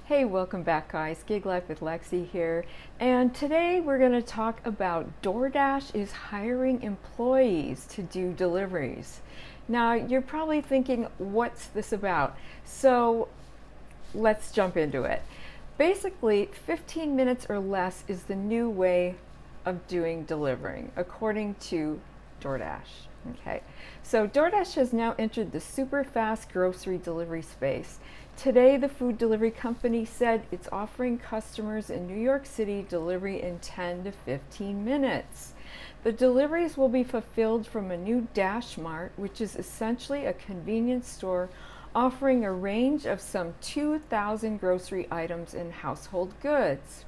Hey, welcome back guys. Gig Life with Lexi here. And today we're going to talk about DoorDash is hiring employees to do deliveries. Now, you're probably thinking, what's this about? So let's jump into it. Basically, 15 minutes or less is the new way of doing delivering, according to DoorDash. Okay, so DoorDash has now entered the super fast grocery delivery space. Today, the food delivery company said it's offering customers in New York City delivery in 10 to 15 minutes. The deliveries will be fulfilled from a new Dashmart, which is essentially a convenience store offering a range of some 2,000 grocery items and household goods.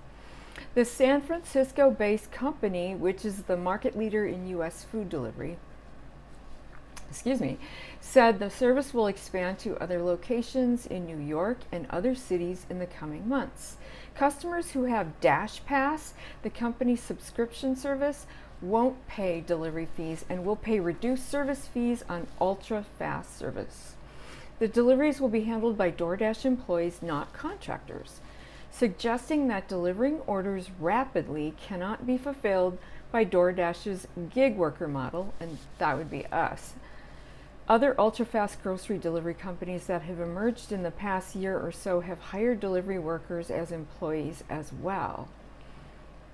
The San Francisco-based company, which is the market leader in U.S. food delivery, said the service will expand to other locations in New York and other cities in the coming months. Customers who have Dash Pass, the company's subscription service, won't pay delivery fees and will pay reduced service fees on ultra-fast service. The deliveries will be handled by DoorDash employees, not contractors, suggesting that delivering orders rapidly cannot be fulfilled by DoorDash's gig worker model, and that would be us. Other ultra-fast grocery delivery companies that have emerged in the past year or so have hired delivery workers as employees as well.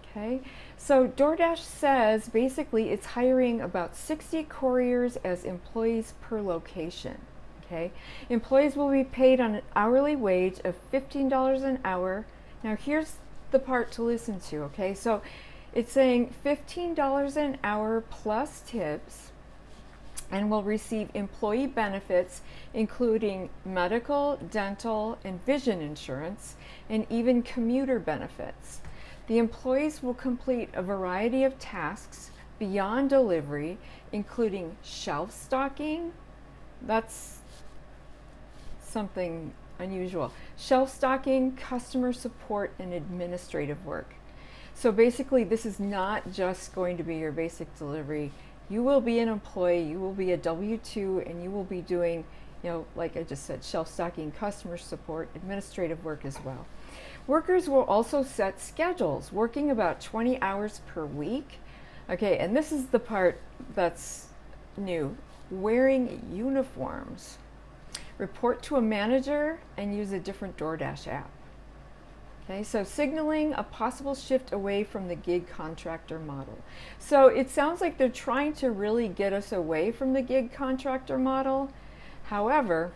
Okay, so DoorDash says basically it's hiring about 60 couriers as employees per location. Okay, employees will be paid on an hourly wage of $15 an hour. Now here's the part to listen to, okay? So it's saying $15 an hour plus tips, and will receive employee benefits including medical, dental, and vision insurance, and even commuter benefits. The employees will complete a variety of tasks beyond delivery, including shelf stocking. That's something unusual. Shelf stocking, customer support, and administrative work. So basically, this is not just going to be your basic delivery. You will be an employee, you will be a W-2, and you will be doing, like I just said, shelf stocking, customer support, administrative work as well. Workers will also set schedules, working about 20 hours per week. Okay, and this is the part that's new. Wearing uniforms. Report to a manager and use a different DoorDash app. Okay, so signaling a possible shift away from the gig contractor model. So it sounds like they're trying to really get us away from the gig contractor model. However,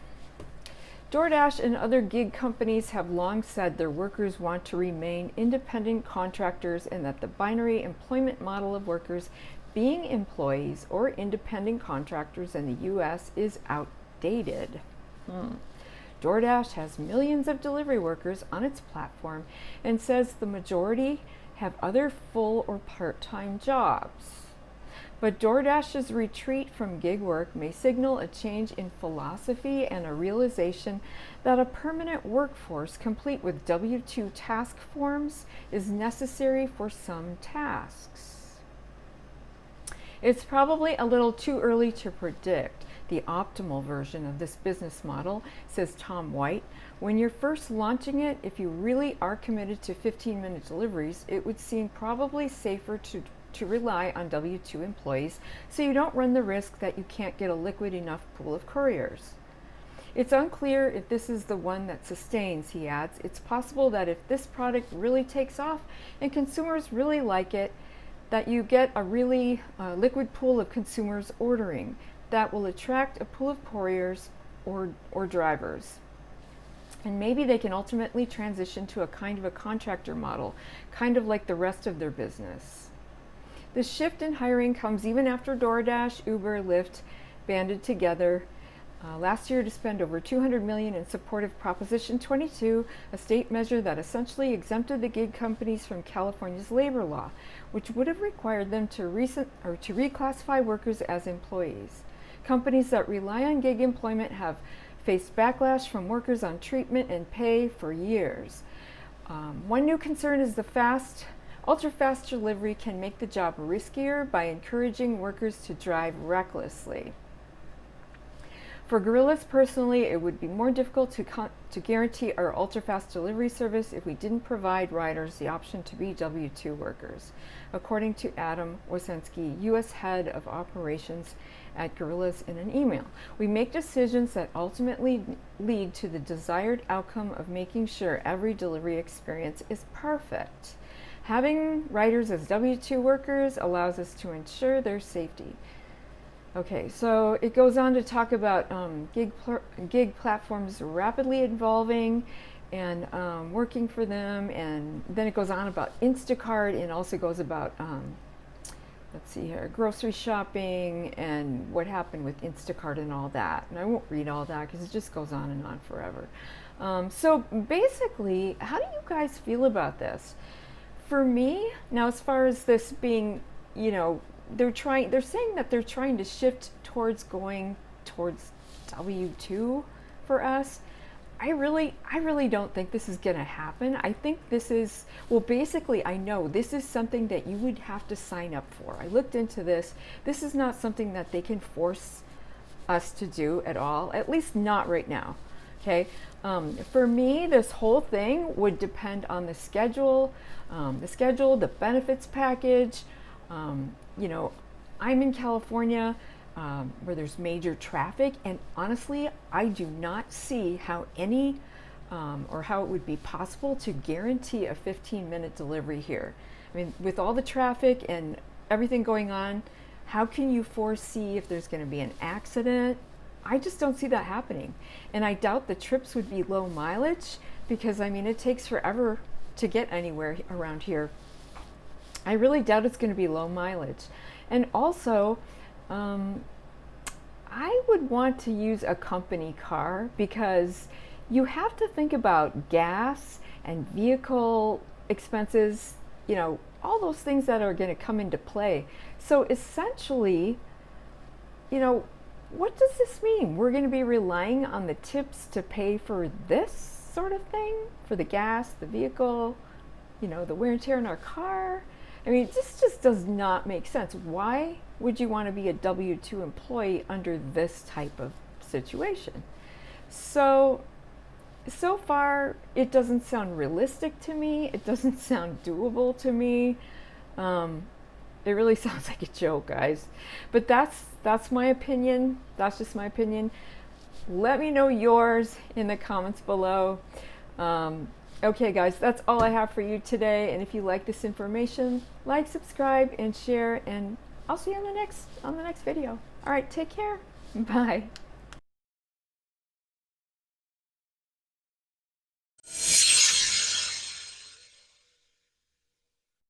DoorDash and other gig companies have long said their workers want to remain independent contractors and that the binary employment model of workers being employees or independent contractors in the U.S. is outdated. DoorDash has millions of delivery workers on its platform and says the majority have other full or part-time jobs. But DoorDash's retreat from gig work may signal a change in philosophy and a realization that a permanent workforce complete with W-2 task forms is necessary for some tasks. It's probably a little too early to predict the optimal version of this business model, says Tom White. When you're first launching it, if you really are committed to 15-minute deliveries, it would seem probably safer to rely on W-2 employees so you don't run the risk that you can't get a liquid enough pool of couriers. It's unclear if this is the one that sustains, he adds. It's possible that if this product really takes off and consumers really like it, that you get a really liquid pool of consumers ordering that will attract a pool of couriers or drivers. And maybe they can ultimately transition to a kind of a contractor model, kind of like the rest of their business. The shift in hiring comes even after DoorDash, Uber, Lyft banded together last year to spend over $200 million in support of Proposition 22, a state measure that essentially exempted the gig companies from California's labor law, which would have required them to reclassify workers as employees. Companies that rely on gig employment have faced backlash from workers on treatment and pay for years. One new concern is the ultra-fast delivery can make the job riskier by encouraging workers to drive recklessly. For Gorillas personally, it would be more difficult to guarantee our ultra-fast delivery service if we didn't provide riders the option to be W-2 workers, according to Adam Wasensky, U.S. Head of Operations at Gorillas, in an email. We make decisions that ultimately lead to the desired outcome of making sure every delivery experience is perfect. Having riders as W-2 workers allows us to ensure their safety. Okay, so it goes on to talk about gig platforms rapidly evolving and working for them, and then it goes on about Instacart, and also goes about let's see here, grocery shopping and what happened with Instacart and all that. And I won't read all that because it just goes on and on forever. So basically, how do you guys feel about this? For me, now as far as this being, you know, they're saying that they're trying to shift towards going towards W-2 for us. I really don't think this is going to happen. I think this is, well, basically, I know this is something that you would have to sign up for. I looked into this. This is not something that they can force us to do at all, at least not right now. Okay. For me, this whole thing would depend on the schedule, the benefits package. You know, I'm in California, where there's major traffic, and honestly, I do not see how or how it would be possible to guarantee a 15-minute delivery here. I mean, with all the traffic and everything going on, how can you foresee if there's going to be an accident? I just don't see that happening. And I doubt the trips would be low mileage, because I mean, it takes forever to get anywhere around here. I really doubt it's going to be low mileage. And also, I would want to use a company car, because you have to think about gas and vehicle expenses, you know, all those things that are going to come into play. So essentially, you know, what does this mean? We're going to be relying on the tips to pay for this sort of thing, for the gas, the vehicle, you know, the wear and tear in our car. I mean, this just does not make sense. Why would you want to be a W-2 employee under this type of situation? So far, it doesn't sound realistic to me. It doesn't sound doable to me. It really sounds like a joke, guys. But that's my opinion. That's just my opinion. Let me know yours in the comments below. Okay, guys, that's all I have for you today. And if you like this information, like, subscribe, and share. And I'll see you on the next video. All right, take care. Bye.